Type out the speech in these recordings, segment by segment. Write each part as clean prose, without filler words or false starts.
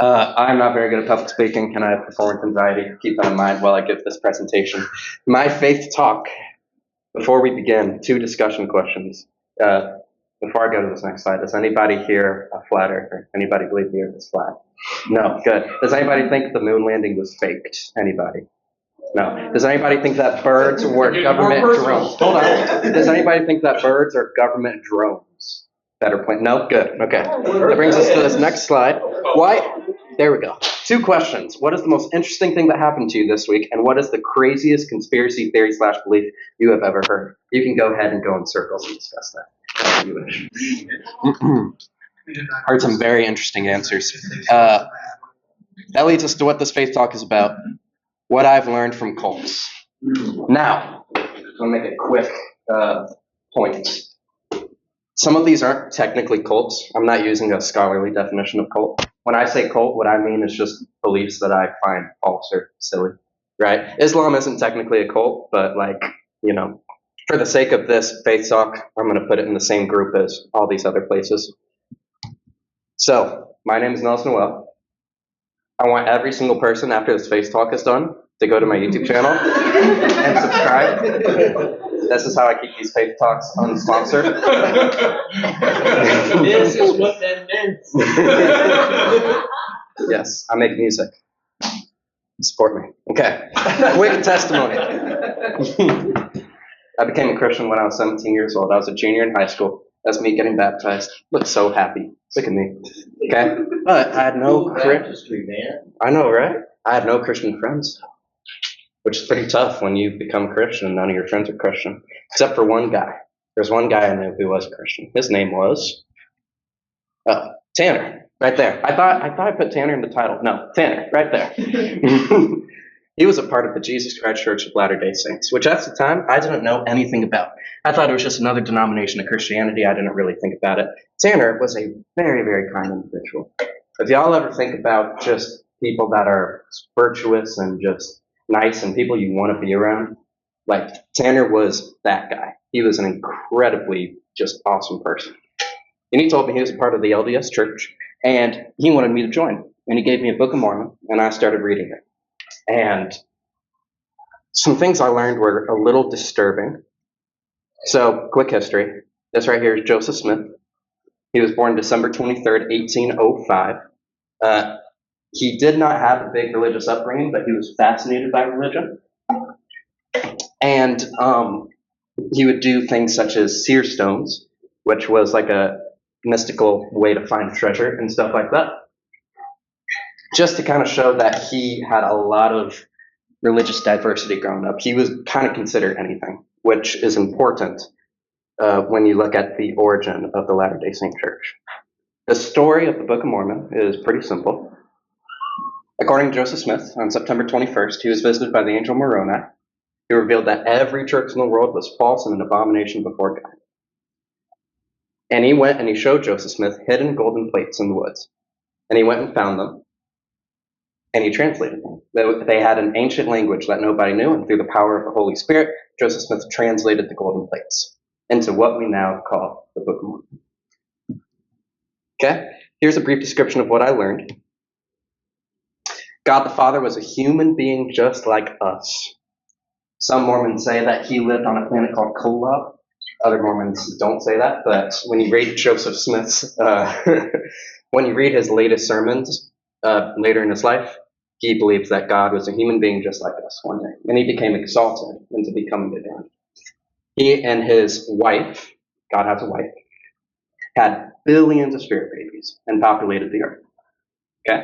I'm not very good at public speaking, and I have performance anxiety. Keep that in mind while I give this presentation. My faith talk. Before we begin, 2 discussion questions. Before I go to this next slide, does anybody here a flat earther? Anybody believe the earth is flat? No, good. Does anybody think the moon landing was faked? Anybody? No. Does anybody think that birds were government drones? Hold on. Does anybody think that birds are government drones that are playing? No? Good. Okay. That brings us to this next slide. Why? There we go. 2 questions. What is the most interesting thing that happened to you this week? And what is the craziest conspiracy theory / belief you have ever heard? You can go ahead and go in circles and discuss that if you wish. Heard some very interesting answers. That leads us to what this faith talk is about. What I've learned from cults. Now, I'll make a quick point. Some of these aren't technically cults. I'm not using a scholarly definition of cult. When I say cult, what I mean is just beliefs that I find false or silly, right? Islam isn't technically a cult, but for the sake of this faith talk, I'm going to put it in the same group as all these other places. So, my name is Nels Noel. I want every single person after this faith talk is done to go to my YouTube channel and subscribe. This is how I keep these faith talks unsponsored. This is what that meant. Yes, I make music. Support me. Okay. Quick testimony. I became a Christian when I was 17 years old. I was a junior in high school. That's me getting baptized. Look so happy. Look at me. Okay? But I had no I know, right? I had no Christian friends, which is pretty tough when you become Christian and none of your friends are Christian, except for one guy. There's one guy I knew who was Christian. His name was Tanner, right there. I thought I put Tanner in the title. No, Tanner, right there. He was a part of the Jesus Christ Church of Latter-day Saints, which at the time I didn't know anything about. I thought it was just another denomination of Christianity. I didn't really think about it. Tanner was a very, very kind individual. If y'all ever think about just people that are virtuous and just nice and people you want to be around, like Tanner was that guy. He was an incredibly just awesome person. And he told me he was a part of the LDS church and he wanted me to join. And he gave me a Book of Mormon and I started reading it. And some things I learned were a little disturbing. So, quick history. This right here is Joseph Smith. He was born December 23rd, 1805. He did not have a big religious upbringing, but he was fascinated by religion. And he would do things such as seer stones, which was like a mystical way to find treasure and stuff like that. Just to kind of show that he had a lot of religious diversity growing up. He was kind of considered anything, which is important when you look at the origin of the Latter-day Saint Church. The story of the Book of Mormon is pretty simple. According to Joseph Smith, on September 21st, he was visited by the angel Moroni, who revealed that every church in the world was false and an abomination before God. And he went and he showed Joseph Smith hidden golden plates in the woods. And he went and found them. And he translated them. They had an ancient language that nobody knew, and through the power of the Holy Spirit, Joseph Smith translated the golden plates into what we now call the Book of Mormon. Okay? Here's a brief description of what I learned. God the Father was a human being just like us. Some Mormons say that he lived on a planet called Kolob. Other Mormons don't say that, but when you read Joseph Smith's, when you read his latest sermons later in his life, he believes that God was a human being just like us one day, and he became exalted into becoming divine. He and his wife, God has a wife, had billions of spirit babies and populated the earth. Okay?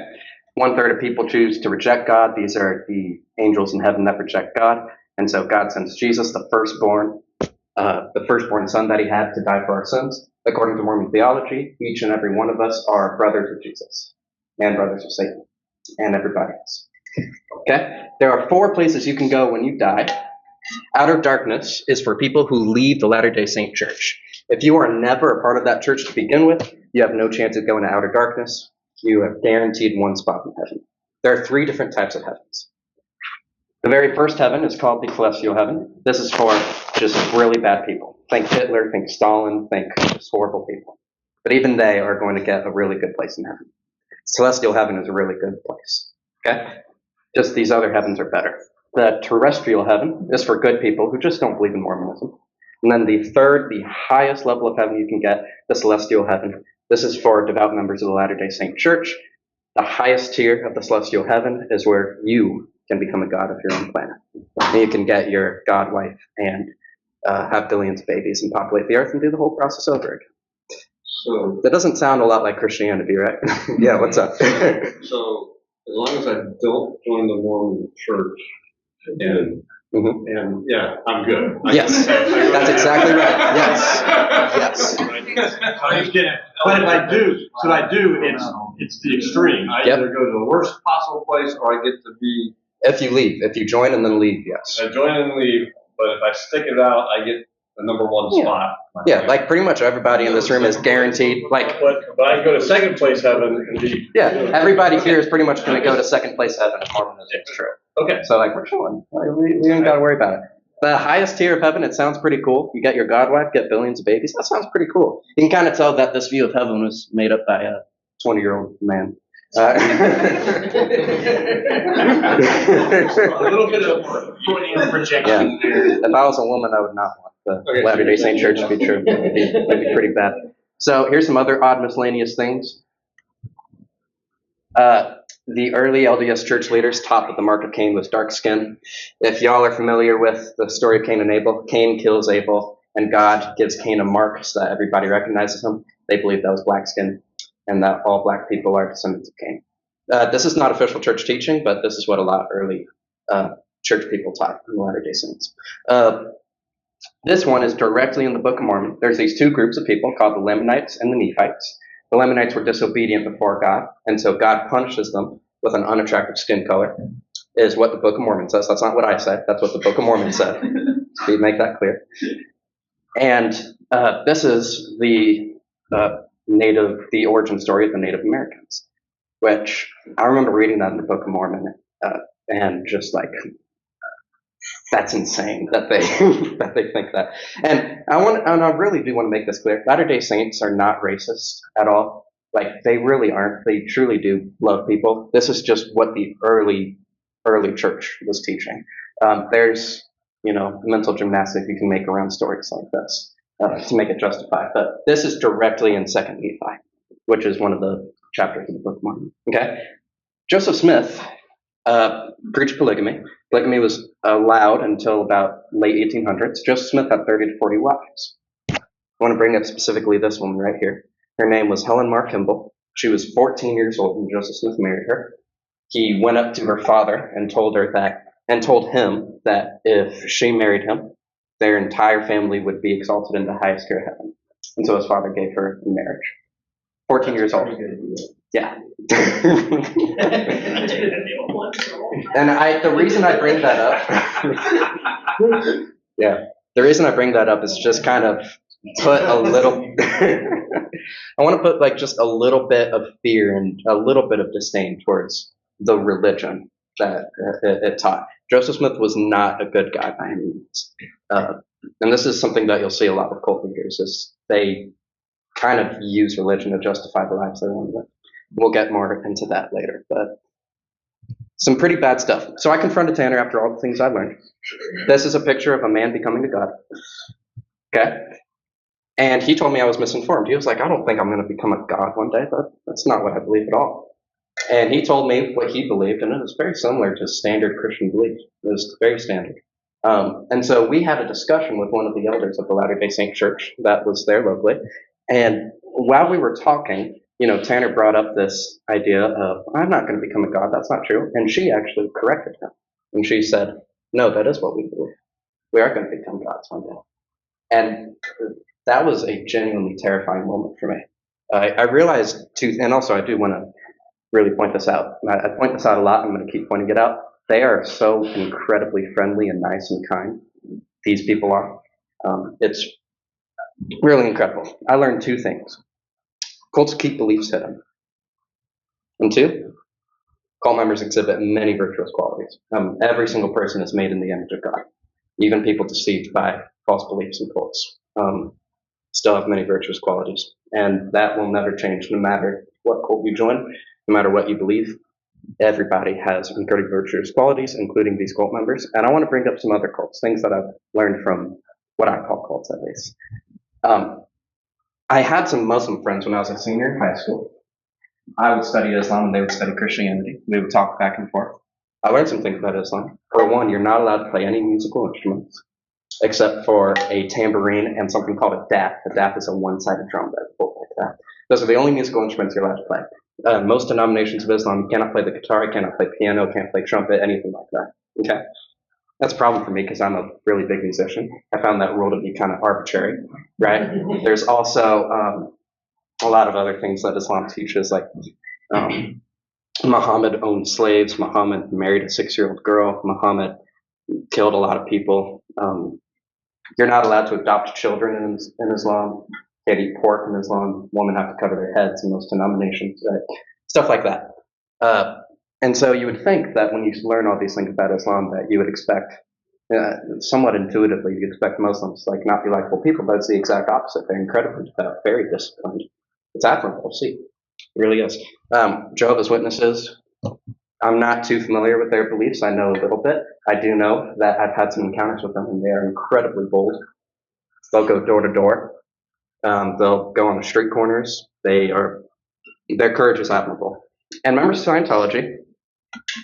1/3 of people choose to reject God. These are the angels in heaven that reject God. And so God sends Jesus, the firstborn son that he had to die for our sins. According to Mormon theology, each and every one of us are brothers of Jesus and brothers of Satan and everybody else. Okay? There are 4 places you can go when you die. Outer darkness is for people who leave the Latter-day Saint Church. If you are never a part of that church to begin with, you have no chance of going to outer darkness. You have guaranteed one spot in heaven. There are 3 different types of heavens. The very first heaven is called the celestial heaven. This is for just really bad people. Think Hitler, think Stalin, think just horrible people. But even they are going to get a really good place in heaven. Celestial heaven is a really good place. Okay? Just these other heavens are better. The terrestrial heaven is for good people who just don't believe in Mormonism. And then the third, the highest level of heaven you can get, the celestial heaven. This is for devout members of the Latter-day Saint Church. The highest tier of the celestial heaven is where you can become a god of your own planet. And you can get your god wife and have billions of babies and populate the earth and do the whole process over again. So That doesn't sound a lot like Christianity, right? Yeah, what's up? So as long as I don't join the Mormon church, and and yeah, I'm good. Yes, that's exactly right. Yes. But if I do, it's the extreme. I Yep. either go to the worst possible place or I get to be. If you leave, if you join and then leave, yes. I join and leave, but if I stick it out, I get the number one Yeah. spot. Yeah, like pretty much everybody in this room is guaranteed. Like, But I can go to second place heaven and be. yeah, everybody here is pretty much going to go to second place heaven if Mormonism is true. Okay. So like we're chilling. Like, we don't got to worry about it. The highest tier of heaven, it sounds pretty cool. You get your god wife, get billions of babies. That sounds pretty cool. You can kind of tell that this view of heaven was made up by a 20-year-old man. A little bit of Freudian projection there. If I was a woman, I would not want the Okay. Latter-day Saint Church to be true. That'd be pretty bad. So here's some other odd miscellaneous things. The early LDS church leaders taught that the mark of Cain was dark skin. If y'all are familiar with the story of Cain and Abel, Cain kills Abel, and God gives Cain a mark so that everybody recognizes him. They believe that was black skin, and that all black people are descendants of Cain. This is not official church teaching, but this is what a lot of early church people taught in the Latter-day Saints. This one is directly in the Book of Mormon. There's these two groups of people called the Lamanites and the Nephites. The Lamanites were disobedient before God, and so God punishes them with an unattractive skin color, is what the Book of Mormon says. That's not what I said. That's what the Book of Mormon said. So you make that clear. And this is the origin story of the Native Americans, which I remember reading that in the Book of Mormon, and just like, that's insane that they that they think that. And I really do want to make this clear. Latter-day Saints are not racist at all. Like, they really aren't. They truly do love people. This is just what the early church was teaching. There's, mental gymnastics you can make around stories like this to make it justify. But this is directly in Second Nephi, which is one of the chapters of the Book of Mormon. Okay, Joseph Smith preached polygamy. Polygamy was allowed until about late 1800s. Joseph Smith had 30 to 40 wives. I want to bring up specifically this woman right here. Her name was Helen Mar Kimball. She was 14 years old when Joseph Smith married her. He went up to her father and told him that if she married him, their entire family would be exalted into highest tier of heaven. And so his father gave her in marriage. 14 years old. Yeah. And the reason I bring that up, the reason I bring that up is just kind of put a little, I want to put like just a little bit of fear and a little bit of disdain towards the religion that it taught. Joseph Smith was not a good guy by any means. And this is something that you'll see a lot with cult leaders, is they kind of use religion to justify the lives they want to live. We'll get more into that later, but some pretty bad stuff. So I confronted Tanner after all the things I learned. This is a picture of a man becoming a god. Okay? And he told me I was misinformed. He was like, I don't think I'm going to become a god one day, but that's not what I believe at all. And he told me what he believed, and it was very similar to standard Christian belief. It was very standard. And so we had a discussion with one of the elders of the Latter-day Saint Church that was there locally. And while we were talking, Tanner brought up this idea of, I'm not going to become a god. That's not true. And she actually corrected him. And she said, no, that is what we believe. We are going to become gods one day. And that was a genuinely terrifying moment for me. I realized, and also I do want to really point this out. I point this out a lot. I'm going to keep pointing it out. They are so incredibly friendly and nice and kind. These people are. It's really incredible. I learned two things. Cults keep beliefs hidden. And two, cult members exhibit many virtuous qualities. Every single person is made in the image of God. Even people deceived by false beliefs and cults still have many virtuous qualities. And that will never change no matter what cult you join. no matter what you believe, everybody has incredibly virtuous qualities, including these cult members. And I want to bring up some other cults, things that I've learned from what I call cults, at least. I had some Muslim friends when I was a senior in high school. I would study Islam and they would study Christianity. We would talk back and forth. I learned some things about Islam. For one, you're not allowed to play any musical instruments except for a tambourine and something called a daf. A daf is a one-sided drum that goes like that. Those are the only musical instruments you're allowed to play. Most denominations of Islam, you cannot play the guitar, you cannot play piano, can't play trumpet, anything like that. Okay? That's a problem for me because I'm a really big musician. I found that rule to be kind of arbitrary, right? There's also a lot of other things that Islam teaches, like Muhammad owned slaves, Muhammad married a 6-year-old girl, Muhammad killed a lot of people. You're not allowed to adopt children in Islam. Can't eat pork in Islam. Women have to cover their heads in most denominations, right? Stuff like that. And so you would think that when you learn all these things about Islam, that you would expect, somewhat intuitively, you expect Muslims like not be likable people, but it's the exact opposite. They're incredibly devout, very disciplined. It's admirable to see. It really is. Jehovah's Witnesses, I'm not too familiar with their beliefs. I know a little bit. I do know that I've had some encounters with them, and they are incredibly bold. They'll go door to door. They'll go on the street corners. Their courage is admirable. And members of Scientology.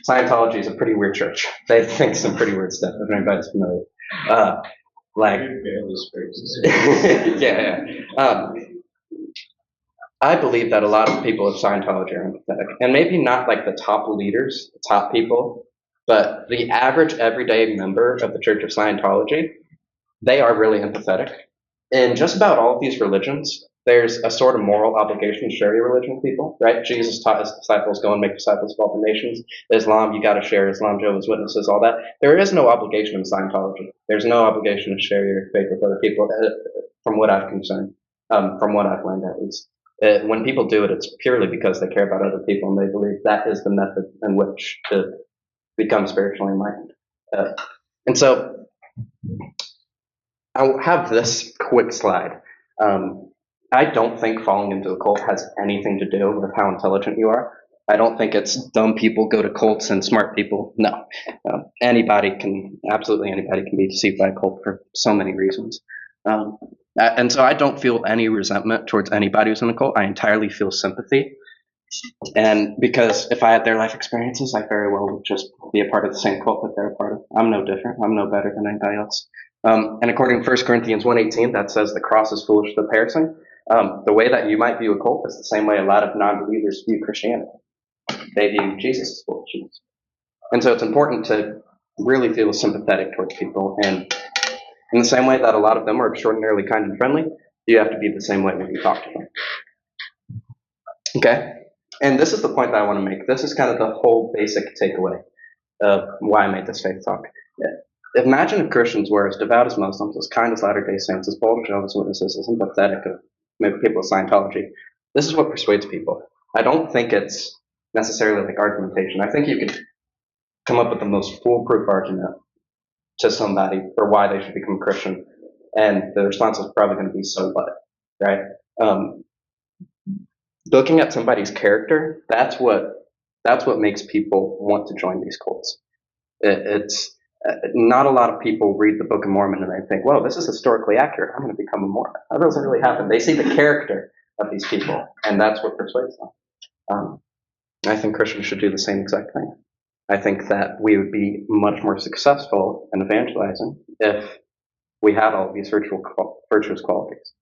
Scientology is a pretty weird church. They think some pretty weird stuff, if anybody's familiar. Yeah. I believe that a lot of people of Scientology are empathetic. And maybe not like the top leaders, the top people, but the average everyday member of the Church of Scientology, they are really empathetic. In just about all of these religions, there's a sort of moral obligation to share your religion with people, right? Jesus taught his disciples, go and make disciples of all the nations. Islam, you got to share Islam, Jehovah's Witnesses, all that. There is no obligation in Scientology. There's no obligation to share your faith with other people, from what I've learned at least. When people do it, it's purely because they care about other people and they believe that is the method in which to become spiritually enlightened. And so I'll have this quick slide. I don't think falling into a cult has anything to do with how intelligent you are. I don't think it's dumb people go to cults and smart people. No. Absolutely anybody can be deceived by a cult for so many reasons. And so I don't feel any resentment towards anybody who's in a cult. I entirely feel sympathy. And because if I had their life experiences, I very well would just be a part of the same cult that they're a part of. I'm no different. I'm no better than anybody else. And according to 1 Corinthians 1:18, that says the cross is foolish to the perishing. The way that you might view a cult is the same way a lot of non-believers view Christianity. They view Jesus as foolishness. And so it's important to really feel sympathetic towards people. And in the same way that a lot of them are extraordinarily kind and friendly, you have to be the same way when you talk to them. Okay? And this is the point that I want to make. This is kind of the whole basic takeaway of why I made this faith talk. Imagine if Christians were as devout as Muslims, as kind as Latter-day Saints, as bold as Jehovah's Witnesses, as empathetic of maybe people of Scientology. This is what persuades people. I don't think it's necessarily like argumentation. I think you could come up with the most foolproof argument to somebody for why they should become a Christian, and the response is probably going to be so what, right? Looking at somebody's character, that's what makes people want to join these cults. It's not a lot of people read the Book of Mormon and they think, well, this is historically accurate. I'm going to become a Mormon. That doesn't really happen. They see the character of these people, and that's what persuades them. I think Christians should do the same exact thing. I think that we would be much more successful in evangelizing if we had all of these virtuous qualities.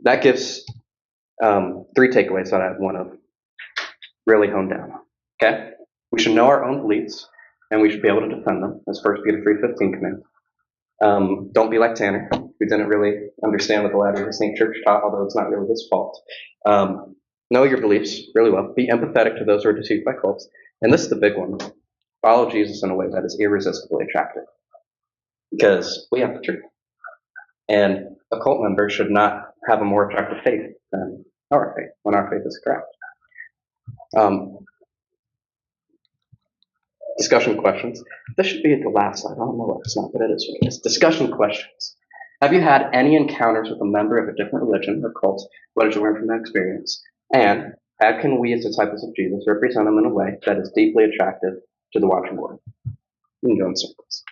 That gives 3 takeaways that I want to really hone down on. Okay? We should know our own beliefs, and we should be able to defend them, as 1 Peter 3:15 commands. Don't be like Tanner, who didn't really understand what the Latter-day Saint Church taught, although it's not really his fault. Know your beliefs really well. Be empathetic to those who are deceived by cults. And this is the big one. Follow Jesus in a way that is irresistibly attractive. Because we have the truth. And a cult member should not have a more attractive faith than our faith, when our faith is correct. Discussion questions. This should be at the last slide. I don't know why it's not, but it is what it is. Discussion questions. Have you had any encounters with a member of a different religion or cult? What did you learn from that experience? And How can we, as disciples of Jesus, represent him in a way that is deeply attractive to the watching world? We can go in circles.